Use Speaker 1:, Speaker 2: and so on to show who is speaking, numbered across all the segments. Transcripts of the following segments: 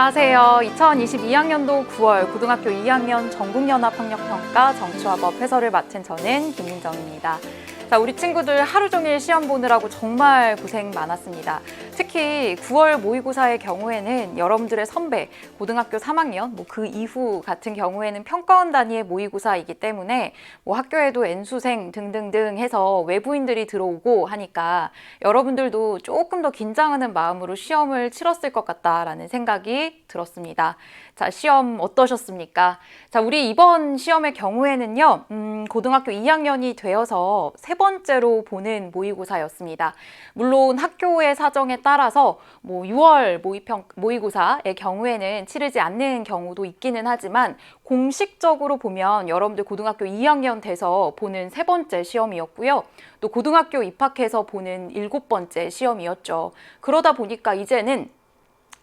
Speaker 1: 안녕하세요. 2022학년도 9월 고등학교 2학년 전국연합학력평가 정치화법 해설을 맡은 저는 김민정입니다. 자, 우리 친구들 하루 종일 시험 보느라고 정말 고생 많았습니다. 특히 9월 모의고사의 경우에는 여러분들의 선배, 고등학교 3학년, 그 이후 같은 경우에는 평가원 단위의 모의고사이기 때문에 학교에도 N수생 등등등 해서 외부인들이 들어오고 하니까 여러분들도 조금 더 긴장하는 마음으로 시험을 치렀을 것 같다라는 생각이 들었습니다. 자, 시험 어떠셨습니까? 자, 우리 이번 시험의 경우에는요, 고등학교 2학년이 되어서 세 번째로 보는 모의고사였습니다. 물론 학교의 사정에 따라서 6월 모의고사의 경우에는 치르지 않는 경우도 있기는 하지만 공식적으로 보면 여러분들 고등학교 2학년 돼서 보는 세 번째 시험이었고요. 또 고등학교 입학해서 보는 7번째 시험이었죠. 그러다 보니까 이제는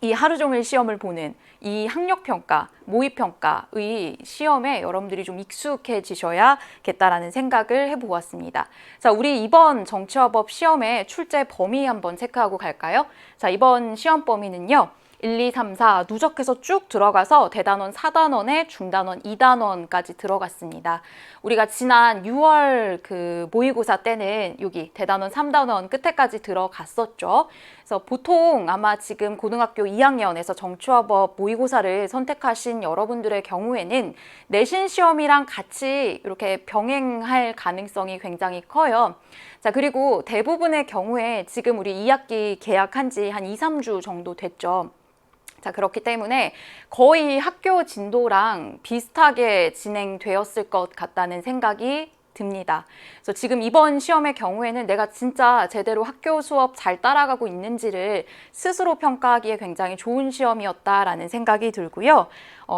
Speaker 1: 이 하루 종일 시험을 보는 이 학력평가, 모의평가의 시험에 여러분들이 좀 익숙해지셔야겠다라는 생각을 해보았습니다. 자, 우리 이번 정치화법 시험의 출제 범위 한번 체크하고 갈까요? 자, 이번 시험 범위는요. 1, 2, 3, 4 누적해서 쭉 들어가서 대단원 4단원에 중단원 2단원까지 들어갔습니다. 우리가 지난 6월 그 모의고사 때는 여기 대단원 3단원 끝에까지 들어갔었죠. 그래서 보통 아마 지금 고등학교 2학년에서 정치화법 모의고사를 선택하신 여러분들의 경우에는 내신 시험이랑 같이 이렇게 병행할 가능성이 굉장히 커요. 자, 그리고 대부분의 경우에 지금 우리 2학기 개학한 지 한 2, 3주 정도 됐죠. 자, 그렇기 때문에 거의 학교 진도랑 비슷하게 진행되었을 것 같다는 생각이 듭니다. 그래서 지금 이번 시험의 경우에는 내가 진짜 제대로 학교 수업 잘 따라가고 있는지를 스스로 평가하기에 굉장히 좋은 시험이었다라는 생각이 들고요.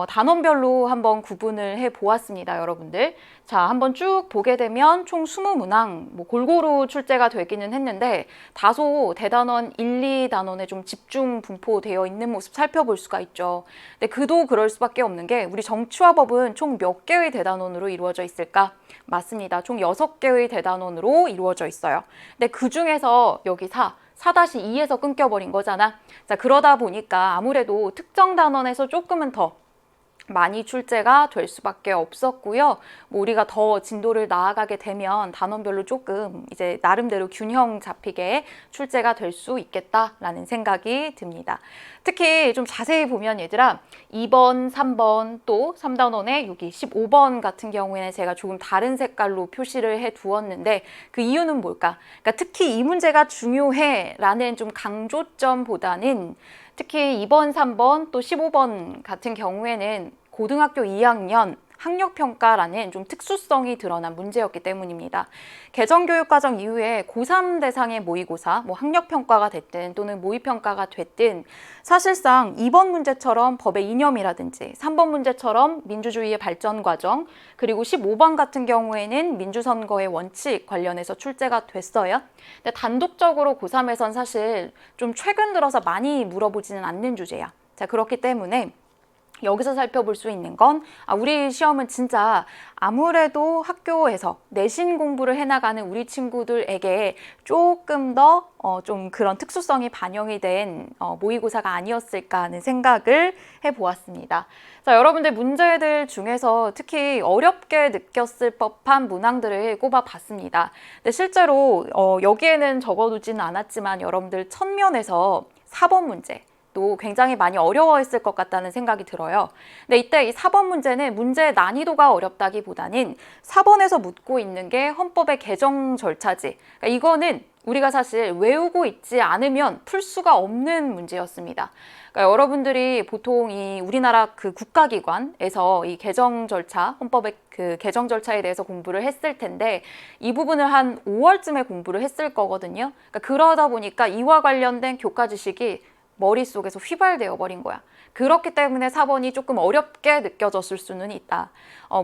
Speaker 1: 단원별로 한번 구분을 해 보았습니다, 여러분들. 자, 한번 쭉 보게 되면 총 20문항 골고루 출제가 되기는 했는데 다소 대단원 1, 2단원에 좀 집중 분포되어 있는 모습 살펴볼 수가 있죠. 근데 그도 그럴 수밖에 없는 게 우리 정치화법은 총 몇 개의 대단원으로 이루어져 있을까? 맞습니다. 총 6개의 대단원으로 이루어져 있어요. 근데 그 중에서 여기 4-2에서 끊겨버린 거잖아. 자, 그러다 보니까 아무래도 특정 단원에서 조금은 더 많이 출제가 될 수밖에 없었고요. 우리가 더 진도를 나아가게 되면 단원별로 조금 이제 나름대로 균형 잡히게 출제가 될 수 있겠다라는 생각이 듭니다. 특히 좀 자세히 보면 얘들아 2번, 3번 또 3단원의 여기 15번 같은 경우에는 제가 조금 다른 색깔로 표시를 해 두었는데 그 이유는 뭘까? 그러니까 특히 이 문제가 중요해 라는 좀 강조점보다는 특히 2번, 3번 또 15번 같은 경우에는 고등학교 2학년 학력평가라는 좀 특수성이 드러난 문제였기 때문입니다. 개정교육과정 이후에 고3 대상의 모의고사, 학력평가가 됐든 또는 모의평가가 됐든 사실상 2번 문제처럼 법의 이념이라든지 3번 문제처럼 민주주의의 발전 과정 그리고 15번 같은 경우에는 민주선거의 원칙 관련해서 출제가 됐어요. 근데 단독적으로 고3에선 사실 좀 최근 들어서 많이 물어보지는 않는 주제야. 자, 그렇기 때문에 여기서 살펴볼 수 있는 건 우리 시험은 진짜 아무래도 학교에서 내신 공부를 해나가는 우리 친구들에게 조금 더 좀 그런 특수성이 반영이 된 모의고사가 아니었을까 하는 생각을 해보았습니다. 자, 여러분들 문제들 중에서 특히 어렵게 느꼈을 법한 문항들을 꼽아봤습니다. 근데 실제로 여기에는 적어두지는 않았지만 여러분들 첫면에서 4번 문제 또 굉장히 많이 어려워했을 것 같다는 생각이 들어요. 근데 이때 이 4번 문제는 문제의 난이도가 어렵다기보다는 4번에서 묻고 있는 게 헌법의 개정 절차지. 그러니까 이거는 우리가 사실 외우고 있지 않으면 풀 수가 없는 문제였습니다. 그러니까 여러분들이 보통 이 우리나라 그 국가기관에서 이 개정 절차, 헌법의 그 개정 절차에 대해서 공부를 했을 텐데 이 부분을 한 5월쯤에 공부를 했을 거거든요. 그러니까 그러다 보니까 이와 관련된 교과 지식이 머릿속에서 휘발되어 버린 거야. 그렇기 때문에 4번이 조금 어렵게 느껴졌을 수는 있다.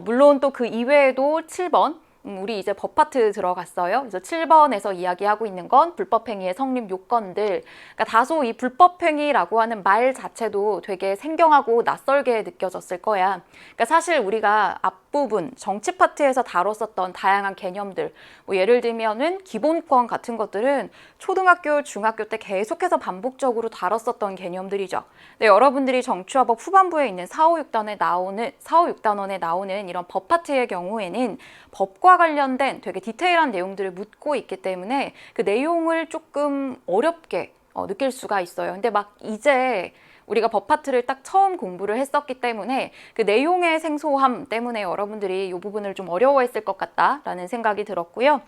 Speaker 1: 물론 또 그 이외에도 7번, 우리 이제 법 파트 들어갔어요. 그래서 7번에서 이야기하고 있는 건 불법행위의 성립 요건들. 그러니까 다소 이 불법행위라고 하는 말 자체도 되게 생경하고 낯설게 느껴졌을 거야. 그러니까 사실 우리가 앞부분 정치 파트에서 다뤘었던 다양한 개념들, 뭐 예를 들면은 기본권 같은 것들은 초등학교, 중학교 때 계속해서 반복적으로 다뤘었던 개념들이죠. 근데 여러분들이 정치화법 후반부에 있는 4, 5, 6단원에 나오는 이런 법 파트의 경우에는 법과 관련된 되게 디테일한 내용들을 묻고 있기 때문에 그 내용을 조금 어렵게 느낄 수가 있어요. 근데 막 이제 우리가 법 파트를 딱 처음 공부를 했었기 때문에 그 내용의 생소함 때문에 여러분들이 이 부분을 좀 어려워했을 것 같다라는 생각이 들었고요.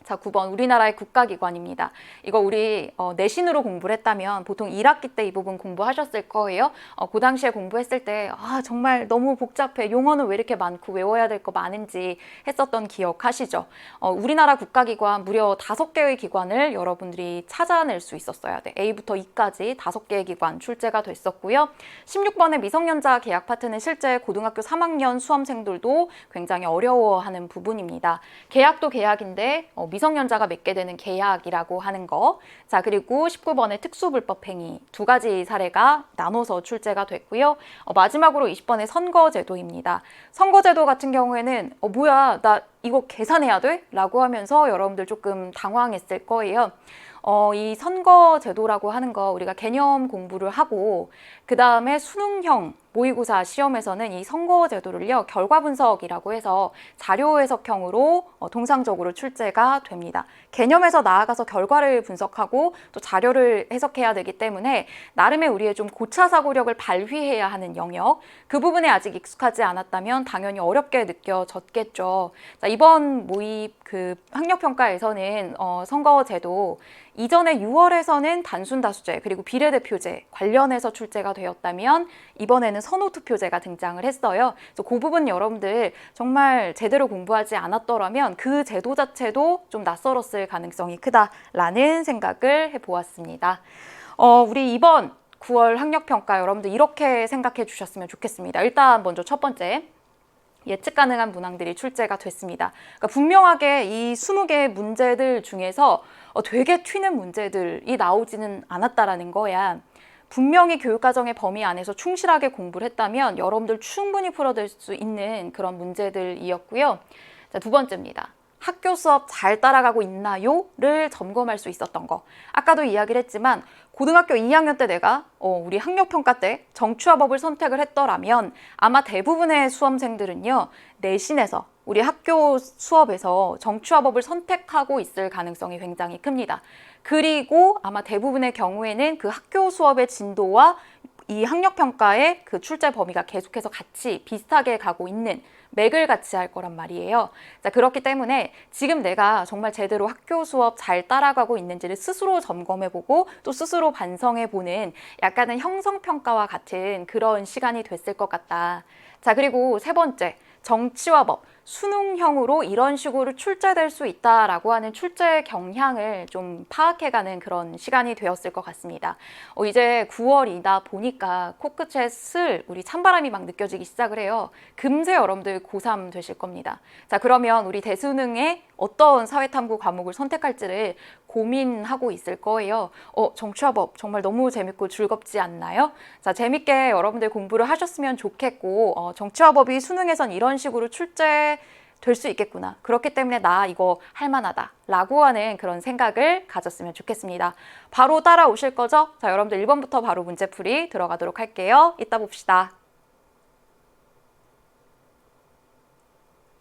Speaker 1: 자, 9번 우리나라의 국가기관입니다. 이거 우리 내신으로 공부를 했다면 보통 1학기 때 이 부분 공부하셨을 거예요. 그 당시에 공부했을 때 정말 너무 복잡해. 용어는 왜 이렇게 많고 외워야 될 거 많은지 했었던 기억하시죠? 우리나라 국가기관 무려 5개의 기관을 여러분들이 찾아낼 수 있었어야 돼. A부터 E까지 5개의 기관 출제가 됐었고요. 16번의 미성년자 계약 파트는 실제 고등학교 3학년 수험생들도 굉장히 어려워하는 부분입니다. 계약도 계약인데 미성년자가 맺게 되는 계약이라고 하는 거. 자, 그리고 19번의 특수불법행위 2가지 사례가 나눠서 출제가 됐고요. 마지막으로 20번의 선거제도입니다. 선거제도 같은 경우에는 뭐야, 나 이거 계산해야 돼? 라고 하면서 여러분들 조금 당황했을 거예요. 이 선거제도라고 하는 거 우리가 개념 공부를 하고 그 다음에 수능형 모의고사 시험에서는 이 선거제도를요 결과 분석이라고 해서 자료 해석형으로 통상적으로 출제가 됩니다. 개념에서 나아가서 결과를 분석하고 또 자료를 해석해야 되기 때문에 나름의 우리의 좀 고차 사고력을 발휘해야 하는 영역, 그 부분에 아직 익숙하지 않았다면 당연히 어렵게 느껴졌겠죠. 자, 이번 모의 학력평가에서는 선거제도 이전에 6월에서는 단순다수제 그리고 비례대표제 관련해서 출제가 되었다면 이번에는 선호투표제가 등장을 했어요. 그래서 그 부분 여러분들 정말 제대로 공부하지 않았더라면 그 제도 자체도 좀 낯설었을 가능성이 크다라는 생각을 해보았습니다. 우리 이번 9월 학력평가 여러분들 이렇게 생각해 주셨으면 좋겠습니다. 일단 먼저 첫 번째. 예측 가능한 문항들이 출제가 됐습니다. 그러니까 분명하게 이 20개의 문제들 중에서 되게 튀는 문제들이 나오지는 않았다라는 거야. 분명히 교육과정의 범위 안에서 충실하게 공부를 했다면 여러분들 충분히 풀어낼 수 있는 그런 문제들이었고요. 자, 2번째입니다. 학교 수업 잘 따라가고 있나요?를 점검할 수 있었던 거. 아까도 이야기를 했지만 고등학교 2학년 때 내가 우리 학력평가 때 정치화법을 선택을 했더라면 아마 대부분의 수험생들은요. 내신에서 우리 학교 수업에서 정치화법을 선택하고 있을 가능성이 굉장히 큽니다. 그리고 아마 대부분의 경우에는 그 학교 수업의 진도와 이 학력평가의 그 출제 범위가 계속해서 같이 비슷하게 가고 있는 맥을 같이 할 거란 말이에요. 자, 그렇기 때문에 지금 내가 정말 제대로 학교 수업 잘 따라가고 있는지를 스스로 점검해보고 또 스스로 반성해보는 약간은 형성평가와 같은 그런 시간이 됐을 것 같다. 자, 그리고 3번째, 정치화법. 수능형으로 이런 식으로 출제될 수 있다라고 하는 출제 경향을 좀 파악해가는 그런 시간이 되었을 것 같습니다. 이제 9월이다 보니까 코끝에 슬 우리 찬바람이 막 느껴지기 시작을 해요. 금세 여러분들 고3 되실 겁니다. 자, 그러면 우리 대수능에 어떤 사회탐구 과목을 선택할지를 고민하고 있을 거예요. 정치화법 정말 너무 재밌고 즐겁지 않나요? 자, 재밌게 여러분들 공부를 하셨으면 좋겠고 정치화법이 수능에선 이런 식으로 출제 될 수 있겠구나. 그렇기 때문에 나 이거 할만하다 라고 하는 그런 생각을 가졌으면 좋겠습니다. 바로 따라오실 거죠? 자, 여러분들 1번부터 바로 문제풀이 들어가도록 할게요. 이따 봅시다.